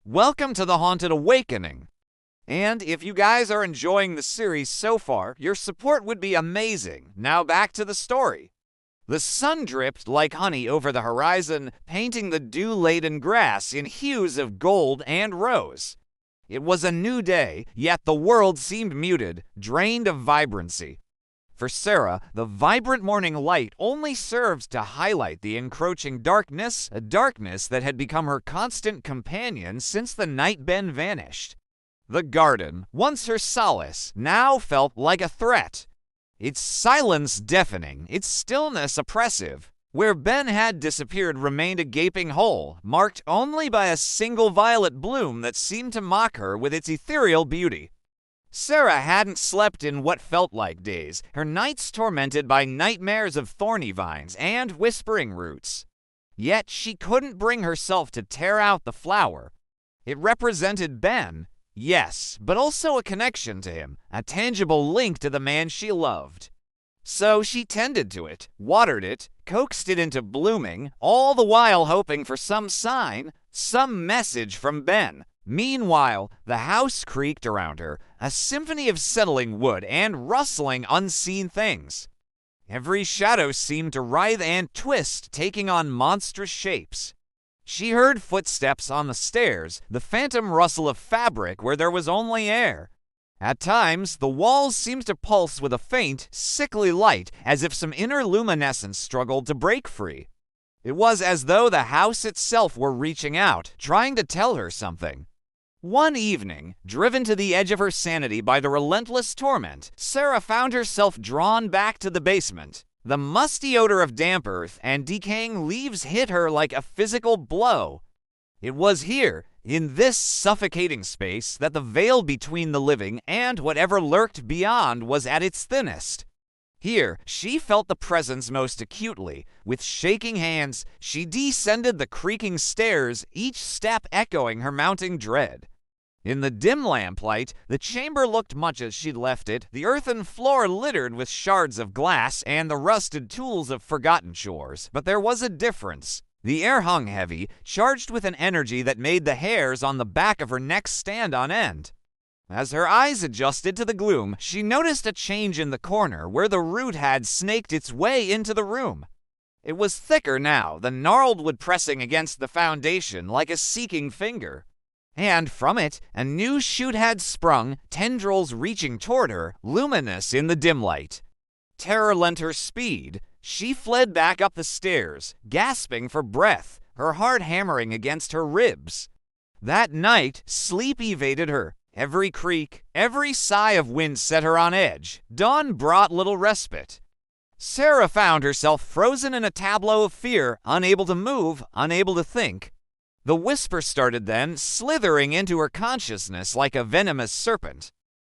Welcome to the Haunted Awakening. And if you guys are enjoying the series so far, your support would be amazing. Now back to the story. The sun dripped like honey over the horizon, painting the dew-laden grass in hues of gold and rose. It was a new day, yet the world seemed muted, drained of vibrancy. For Sarah, the vibrant morning light only served to highlight the encroaching darkness, a darkness that had become her constant companion since the night Ben vanished. The garden, once her solace, now felt like a threat. Its silence deafening, its stillness oppressive. Where Ben had disappeared remained a gaping hole, marked only by a single violet bloom that seemed to mock her with its ethereal beauty. Sarah hadn't slept in what felt like days, her nights tormented by nightmares of thorny vines and whispering roots. Yet she couldn't bring herself to tear out the flower. It represented Ben, yes, but also a connection to him, a tangible link to the man she loved. So she tended to it, watered it, coaxed it into blooming, all the while hoping for some sign, some message from Ben. Meanwhile, the house creaked around her, a symphony of settling wood and rustling unseen things. Every shadow seemed to writhe and twist, taking on monstrous shapes. She heard footsteps on the stairs, the phantom rustle of fabric where there was only air. At times, the walls seemed to pulse with a faint, sickly light, as if some inner luminescence struggled to break free. It was as though the house itself were reaching out, trying to tell her something. One evening, driven to the edge of her sanity by the relentless torment, Sarah found herself drawn back to the basement. The musty odor of damp earth and decaying leaves hit her like a physical blow. It was here, in this suffocating space, that the veil between the living and whatever lurked beyond was at its thinnest. Here, she felt the presence most acutely. With shaking hands, she descended the creaking stairs, each step echoing her mounting dread. In the dim lamplight, the chamber looked much as she'd left it, the earthen floor littered with shards of glass and the rusted tools of forgotten chores. But there was a difference. The air hung heavy, charged with an energy that made the hairs on the back of her neck stand on end. As her eyes adjusted to the gloom, she noticed a change in the corner where the root had snaked its way into the room. It was thicker now, the gnarled wood pressing against the foundation like a seeking finger. And from it, a new shoot had sprung, tendrils reaching toward her, luminous in the dim light. Terror lent her speed. She fled back up the stairs, gasping for breath, her heart hammering against her ribs. That night, sleep evaded her. Every creak, every sigh of wind set her on edge. Dawn brought little respite. Sarah found herself frozen in a tableau of fear, unable to move, unable to think. The whisper started then, slithering into her consciousness like a venomous serpent.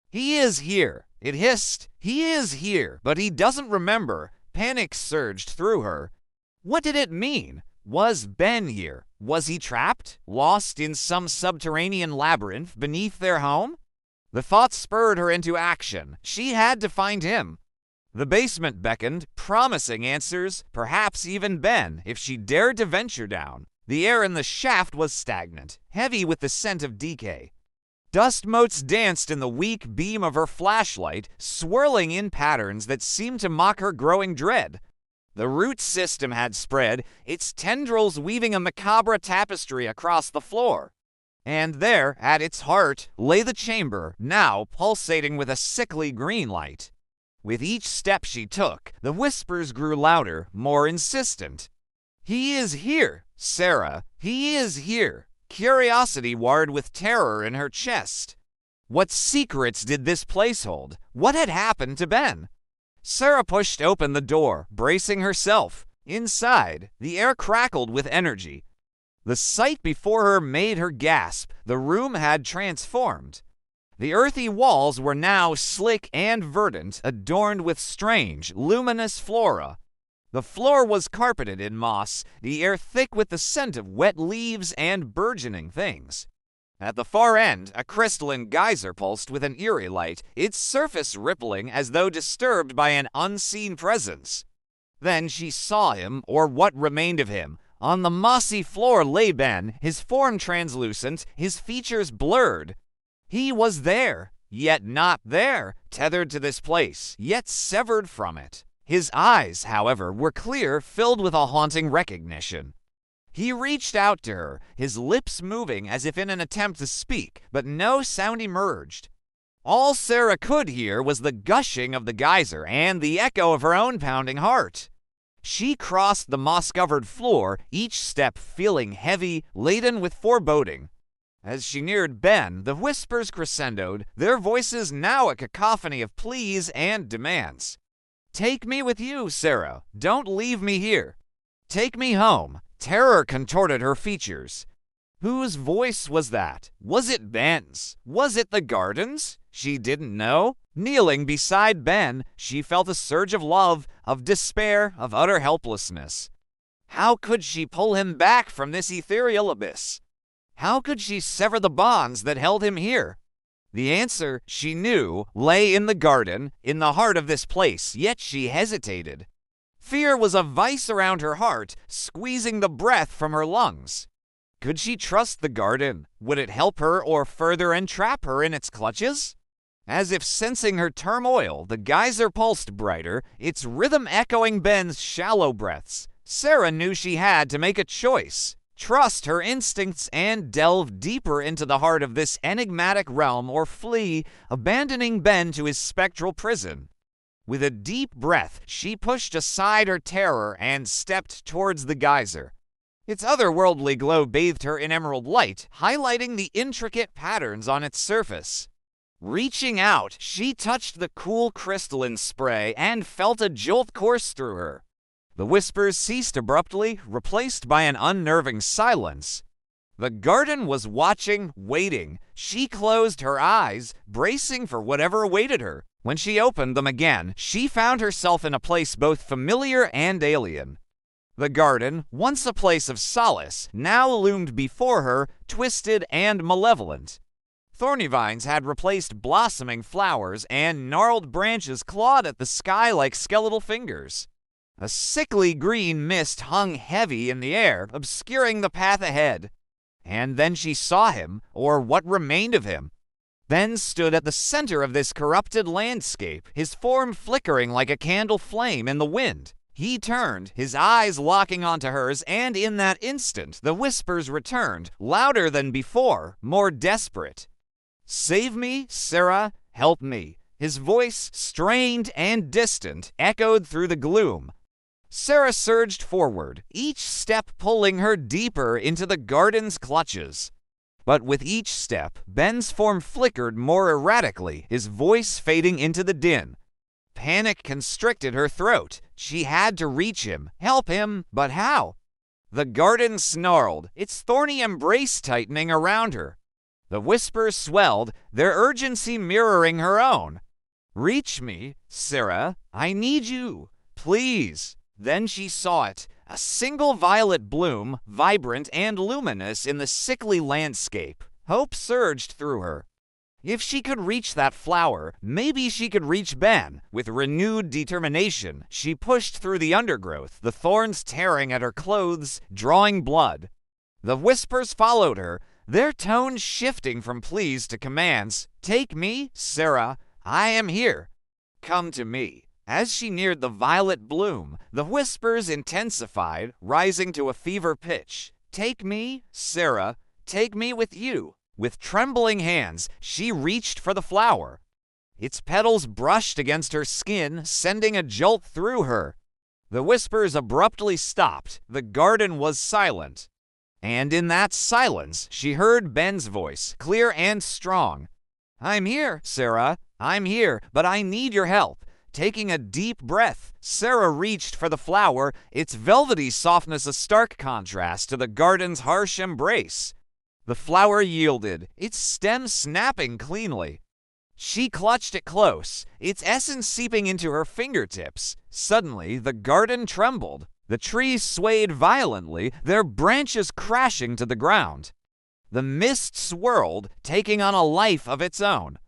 "He is here," it hissed. "He is here, but he doesn't remember." Panic surged through her. What did it mean? Was Ben here? Was he trapped, lost in some subterranean labyrinth beneath their home? The thought spurred her into action. She had to find him. The basement beckoned, promising answers, perhaps even Ben, if she dared to venture down. The air in the shaft was stagnant, heavy with the scent of decay. Dust motes danced in the weak beam of her flashlight, swirling in patterns that seemed to mock her growing dread. The root system had spread, its tendrils weaving a macabre tapestry across the floor. And there, at its heart, lay the chamber, now pulsating with a sickly green light. With each step she took, the whispers grew louder, more insistent. "He is here, Sarah. He is here." Curiosity warred with terror in her chest. What secrets did this place hold? What had happened to Ben? Sarah pushed open the door, bracing herself. Inside, the air crackled with energy. The sight before her made her gasp. The room had transformed. The earthy walls were now slick and verdant, adorned with strange, luminous flora. The floor was carpeted in moss, the air thick with the scent of wet leaves and burgeoning things. At the far end, a crystalline geyser pulsed with an eerie light, its surface rippling as though disturbed by an unseen presence. Then she saw him, or what remained of him, On the mossy floor lay Ben, his form translucent, his features blurred. He was there, yet not there, tethered to this place, yet severed from it. His eyes, however, were clear, filled with a haunting recognition. He reached out to her, his lips moving as if in an attempt to speak, but no sound emerged. All Sarah could hear was the gushing of the geyser and the echo of her own pounding heart. She crossed the moss-covered floor, each step feeling heavy, laden with foreboding. As she neared Ben, the whispers crescendoed, their voices now a cacophony of pleas and demands. "Take me with you, Sarah. Don't leave me here. Take me home." Terror contorted her features. Whose voice was that? Was it Ben's? Was it the garden's? She didn't know. Kneeling beside Ben, she felt a surge of love, of despair, of utter helplessness. How could she pull him back from this ethereal abyss? How could she sever the bonds that held him here? The answer, she knew, lay in the garden, in the heart of this place, yet she hesitated. Fear was a vice around her heart, squeezing the breath from her lungs. Could she trust the garden? Would it help her or further entrap her in its clutches? As if sensing her turmoil, the geyser pulsed brighter, its rhythm echoing Ben's shallow breaths. Sarah knew she had to make a choice. Trust her instincts and delve deeper into the heart of this enigmatic realm or flee, abandoning Ben to his spectral prison. With a deep breath, she pushed aside her terror and stepped towards the geyser. Its otherworldly glow bathed her in emerald light, highlighting the intricate patterns on its surface. Reaching out, she touched the cool crystalline spray and felt a jolt course through her. The whispers ceased abruptly, replaced by an unnerving silence. The garden was watching, waiting. She closed her eyes, bracing for whatever awaited her. When she opened them again, she found herself in a place both familiar and alien. The garden, once a place of solace, now loomed before her, twisted and malevolent. Thorny vines had replaced blossoming flowers, and gnarled branches clawed at the sky like skeletal fingers. A sickly green mist hung heavy in the air, obscuring the path ahead. And then she saw him, or what remained of him. Ben stood at the center of this corrupted landscape, his form flickering like a candle flame in the wind. He turned, his eyes locking onto hers, and in that instant, the whispers returned, louder than before, more desperate. "Save me, Sarah, help me." His voice, strained and distant, echoed through the gloom. Sarah surged forward, each step pulling her deeper into the garden's clutches. But with each step, Ben's form flickered more erratically, his voice fading into the din. Panic constricted her throat. She had to reach him, help him, but how? The garden snarled, its thorny embrace tightening around her. The whispers swelled, their urgency mirroring her own. "Reach me, Sarah. I need you. Please." Then she saw it, a single violet bloom, vibrant and luminous in the sickly landscape. Hope surged through her. If she could reach that flower, maybe she could reach Ben. With renewed determination, she pushed through the undergrowth, the thorns tearing at her clothes, drawing blood. The whispers followed her, their tones shifting from pleas to commands. "Take me, Sarah. I am here. Come to me." As she neared the violet bloom, the whispers intensified, rising to a fever pitch. "Take me, Sarah. Take me with you." With trembling hands, she reached for the flower. Its petals brushed against her skin, sending a jolt through her. The whispers abruptly stopped. The garden was silent. And in that silence, she heard Ben's voice, clear and strong. "I'm here, Sarah. I'm here, but I need your help." Taking a deep breath, Sarah reached for the flower, its velvety softness a stark contrast to the garden's harsh embrace. The flower yielded, its stem snapping cleanly. She clutched it close, its essence seeping into her fingertips. Suddenly, the garden trembled. The trees swayed violently, their branches crashing to the ground. The mist swirled, taking on a life of its own.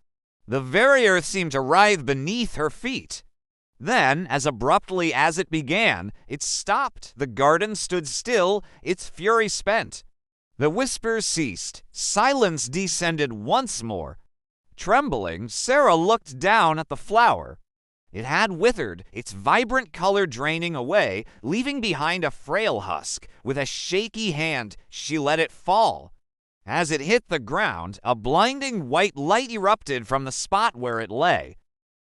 The very earth seemed to writhe beneath her feet. Then, as abruptly as it began, it stopped. The garden stood still, its fury spent. The whispers ceased. Silence descended once more. Trembling, Sarah looked down at the flower. It had withered, its vibrant color draining away, leaving behind a frail husk. With a shaky hand, she let it fall. As it hit the ground, a blinding white light erupted from the spot where it lay.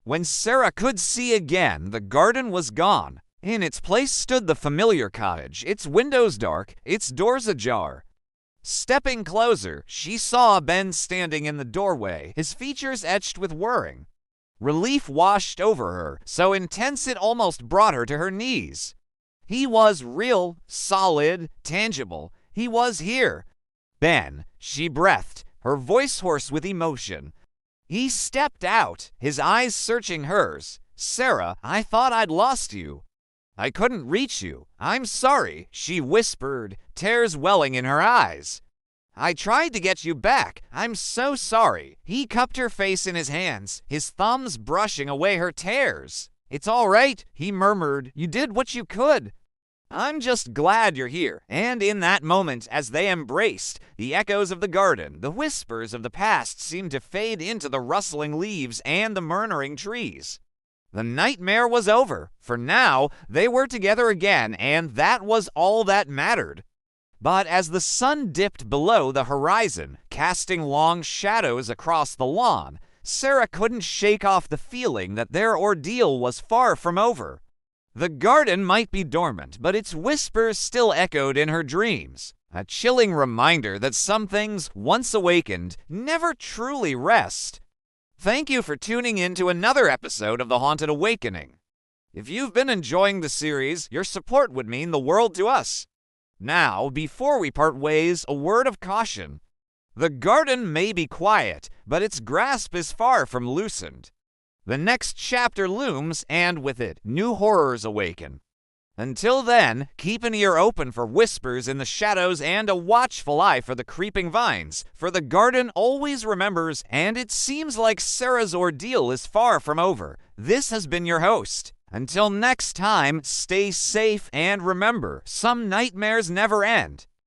When Sarah could see again, the garden was gone. In its place stood the familiar cottage, its windows dark, its doors ajar. Stepping closer, she saw Ben standing in the doorway, his features etched with worrying. Relief washed over her, so intense it almost brought her to her knees. He was real, solid, tangible. He was here. Ben, she breathed, her voice hoarse with emotion. He stepped out, his eyes searching hers. "Sarah, I thought I'd lost you. I couldn't reach you. I'm sorry," she whispered, tears welling in her eyes. "I tried to get you back. I'm so sorry." He cupped her face in his hands, his thumbs brushing away her tears. "It's all right," he murmured. "You did what you could. I'm just glad you're here." And in that moment, as they embraced, the echoes of the garden, the whispers of the past seemed to fade into the rustling leaves and the murmuring trees. The nightmare was over. For now, they were together again, and that was all that mattered. But as the sun dipped below the horizon, casting long shadows across the lawn, Sarah couldn't shake off the feeling that their ordeal was far from over. The garden might be dormant, but its whispers still echoed in her dreams, a chilling reminder that some things, once awakened, never truly rest. Thank you for tuning in to another episode of The Haunted Awakening. If you've been enjoying the series, your support would mean the world to us. Now, before we part ways, a word of caution. The garden may be quiet, but its grasp is far from loosened. The next chapter looms, and with it, new horrors awaken. Until then, keep an ear open for whispers in the shadows and a watchful eye for the creeping vines, for the garden always remembers, and it seems like Sarah's ordeal is far from over. This has been your host. Until next time, stay safe and remember, some nightmares never end.